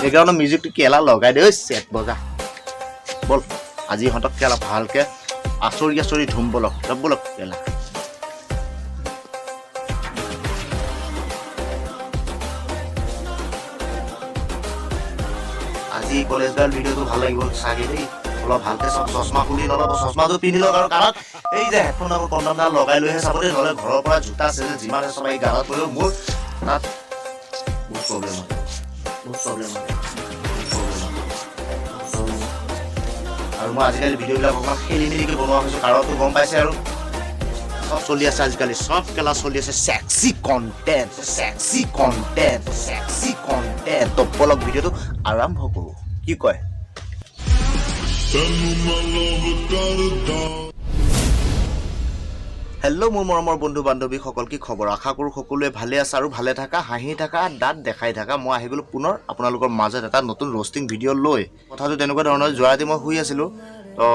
বেকগ্ৰাউণ্ডৰ মিউজিকটো কেলা লগাই দে চেট বজা বল আজি ইহঁতক কেলা ভালকে আচৰি ধুম বলক বলক কেলা আজি কলেজ গাল ভিডিঅ'টো ভাল লাগিব চাগে দেই অলপ ভালকে চশমা খুলি নল'ব চশমাটো পিন্ধি লওক আৰু কাৰণ এই যে হেডফোন আকৌ কণ্ডমডাল লগাই লৈহে চাব দেই নহ'লে ঘৰৰ পৰা জোতা আছে যে যিমান চব এই গালত পৰিব মোৰ তাত বহুত প্ৰব্লেম হয় আৰু মই আজিকালি ভিডিঅ'বিলাক অকণমান খেলি মেলিকৈ বনোৱা হৈছোঁ কাৰণটো গম পাইছে আৰু সব চলি আছে আজিকালি সব কেলা চলি আছে সেক্সি কণ্টেণ্ট তো বলক ভিডিঅ'টো আৰম্ভ কৰোঁ কি কয় হেল্ল' মোৰ মৰমৰ বন্ধু বান্ধৱীসকল কি খবৰ আশা কৰোঁ সকলোৱে ভালে আছে আৰু ভালে থাকা হাঁহি থাকা দাঁত দেখাই থাকা মই আহি গ'লোঁ পুনৰ আপোনালোকৰ মাজত এটা নতুন ৰ'ষ্টিং ভিডিঅ' লৈ কথাটো তেনেকুৱা ধৰণৰ যোৱা ৰাতি মই শুই আছিলোঁ তো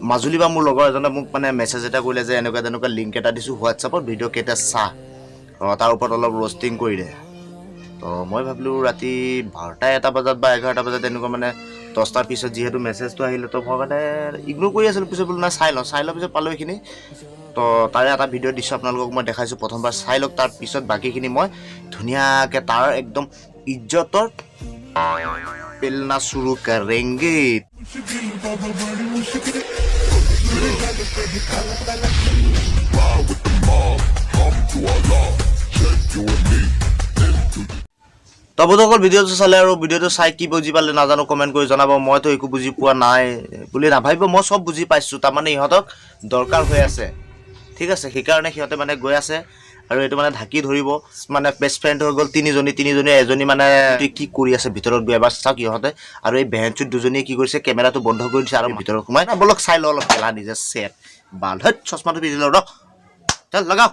মাজুলী বা মোৰ লগৰ এজনে মোক মানে মেছেজ এটা কৰিলে যে এনেকুৱা তেনেকুৱা লিংক এটা দিছোঁ হোৱাটছআপত ভিডিঅ' কেইটা চা তাৰ ওপৰত অলপ ৰ'ষ্টিং কৰি দে তো মই ভাবিলোঁ ৰাতি 12টা 1টা বজাত বা 11টা বজাত তেনেকুৱা মানে 10টাৰ পিছত যিহেতু মেছেজটো আহিলে তো মই মানে ইগনোৰ কৰি আছিলোঁ পিছত বোলো নাই চাই লওঁ পিছত পালোঁ এইখিনি তো তাৰে এটা ভিডিঅ' দিছোঁ আপোনালোকক মই দেখাইছোঁ প্ৰথমবাৰ চাই লওক তাৰ পিছত বাকীখিনি মই ধুনীয়াকৈ তাৰ একদম ইজ্জতৰ পেলনা চুৰু কৰেংগে তো বন্ধুসকল ভিডিঅ'টো চালে আৰু ভিডিঅ'টো চাই কি বুজি পালে নাজানো কমেণ্ট কৰি জনাব মইতো একো বুজি পোৱা নাই বুলি নাভাবিব মই চব বুজি পাইছোঁ তাৰমানে ইহঁতক দৰকাৰ হৈ আছে ঠিক আছে সেইকাৰণে সিহঁতে মানে গৈ আছে আৰু এইটো মানে ঢাকি ধৰিব মানে বেষ্ট ফ্ৰেণ্ড হৈ গ'ল তিনিজনী এজনী মানে কি কৰি আছে ভিতৰত গৈ এবাৰ চাওক ইহঁতে আৰু এই বেহেনচুত দুজনীয়ে কি কৰিছে কেমেৰাটো বন্ধ কৰি দিছে আৰু ভিতৰত সোমাই বলক চাই লওঁ অলপ খেলা নিজে চেট বাল হেত চশমাটো পিন্ধি লওঁ ৰখ চল লগাও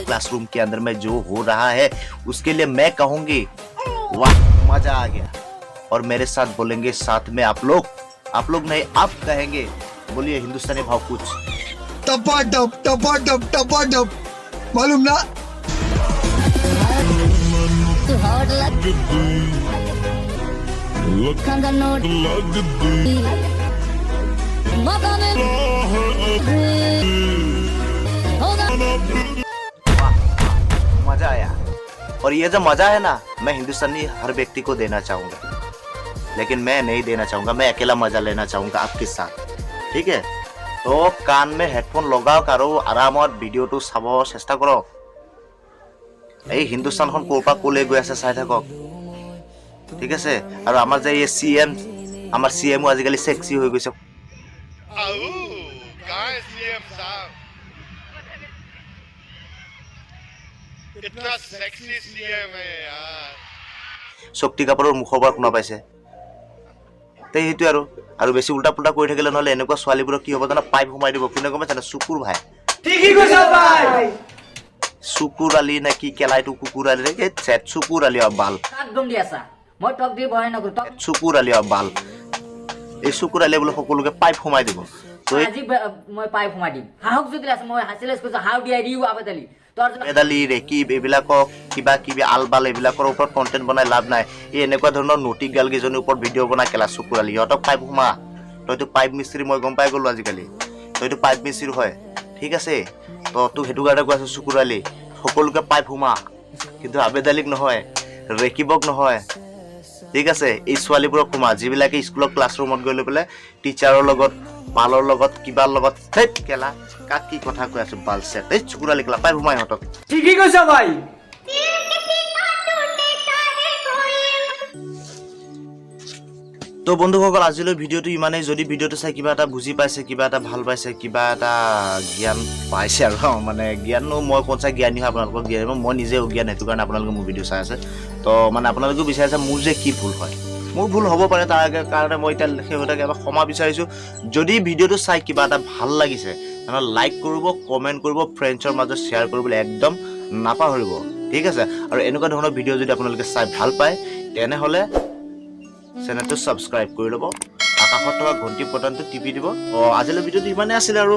क्लासरूम के अंदर में जो हो रहा है उसके लिए मैं कहूंगी वाह मजा आ गया और मेरे साथ बोलेंगे साथ में आप लोग नहीं आप कहेंगे बोलिए हिंदुस्तानी भाव कुछ टपा मालूम ना मजा आया और ये जो मजा है ना मैं हिंदुस्तानी हर व्यक्ति को देना चाहूंगा लेकिन मैं नहीं देना चाहूंगा मैं अकेला मजा लेना चाहूंगा आपके साथ ठीक है तो कान में हेडफोन लगाओ करो आरामत भिडिओটো চাব চেষ্টা কৰক এই হিন্দুস্তানখন কোৰপা কোলে গৈ আছে চাই থাকক ঠিক আছে আৰু আমাৰ যে এই সিএম আমাৰ সিএমও আজিকালি সেক্সি হৈ গৈছে इतना सेक्सी सीएम है यार শক্তি কাপুৰৰ মুখৰ পৰা শুনা পাইছে তে হেতু আৰু বেছি উল্টা পুল্টা কৰি থাকিলে নহলে এনেকুৱা ছোৱালীবোৰক কি হ'ব জানা পাইপ সোমাই দিব কোনে গম পাইছে শুকুৰ ভাই ঠিকই কৈছা ভাই শুকুৰ আলী নে কি কেলাইটো কুকুৰ আলী ৰে চেট শুকুৰ আলী বাল একদম দি আছা মই টক দি বহাই নকৰো টক শুকুৰ আলী বাল এই শুকুৰ আলী বলে সকলোকে পাইপ সোমাই দিব তো আজি মই পাইপ সোমাই দিম হাহক যদি আছে মই হাসিলেছ কৈছো হাউ ডি আই ইউ আবেদালি মেডালি ৰেকিব এইবিলাকক কিবা কিবি আলবাল এইবিলাকৰ ওপৰত কণ্টেণ্ট বনাই লাভ নাই এই এনেকুৱা ধৰণৰ নটি গালকেইজনীৰ ওপৰত ভিডিঅ' বনাই কেলা চকুৰ আলি সিহঁতক পাইপ সোমা তইতো পাইপ মিস্ত্ৰী মই গম পাই গ'লো আজিকালি তইতো পাইপ মিস্ত্ৰী হয় ঠিক আছে তো তোক সেইটো কাৰণে কৈ আছো চকুৰ আলি সকলোকে পাইপ সোমা কিন্তু আবেদালিক নহয় ৰেকিবক নহয় ঠিক আছে এই ছোৱালীবোৰক সোমা যিবিলাকে স্কুলৰ ক্লাছৰুমত গৈ লৈ পেলাই টিচাৰৰ লগত পালৰ লগত কিবাৰ লগত থেত কেলা কাক কি কথা কৈ আছো বাল সেট এই চকুৰালি কেলা পাই সোমাই হতক ঠিকই কৈছা ভাই তো বন্ধুসকল আজিলৈ ভিডিঅ'টো ইমানেই যদি ভিডিঅ'টো চাই কিবা এটা বুজি পাইছে কিবা এটা ভাল পাইছে কিবা এটা জ্ঞান পাইছে আৰু মানে জ্ঞানো মই কোন চাই জ্ঞানী হয় আপোনালোকক জ্ঞান মই নিজে অজ্ঞান সেইটো কাৰণে আপোনালোকে মোৰ ভিডিঅ' চাই আছে তো মানে আপোনালোকেও বিচাৰিছে মোৰ যে কি ভুল হয় মোৰ ভুল হ'ব পাৰে তাৰ কাৰণে মই এতিয়া সেইটাকে এবাৰ ক্ষমা বিচাৰিছোঁ যদি ভিডিঅ'টো চাই কিবা এটা ভাল লাগিছে তেনেহ'লে লাইক কৰিব কমেণ্ট কৰিব ফ্ৰেণ্ডছৰ মাজত শ্বেয়াৰ কৰিবলৈ একদম নাপাহৰিব ঠিক আছে আৰু এনেকুৱা ধৰণৰ ভিডিঅ' যদি আপোনালোকে চাই ভাল পায় তেনেহ'লে চেনেলটো সাবস্ক্ৰাইব কৰি ল'ব আকাশত থকা ঘণ্টি বটনটো টিপি দিব। আজিলৈ ভিডিঅ'টো ইমানেই আছিলে আৰু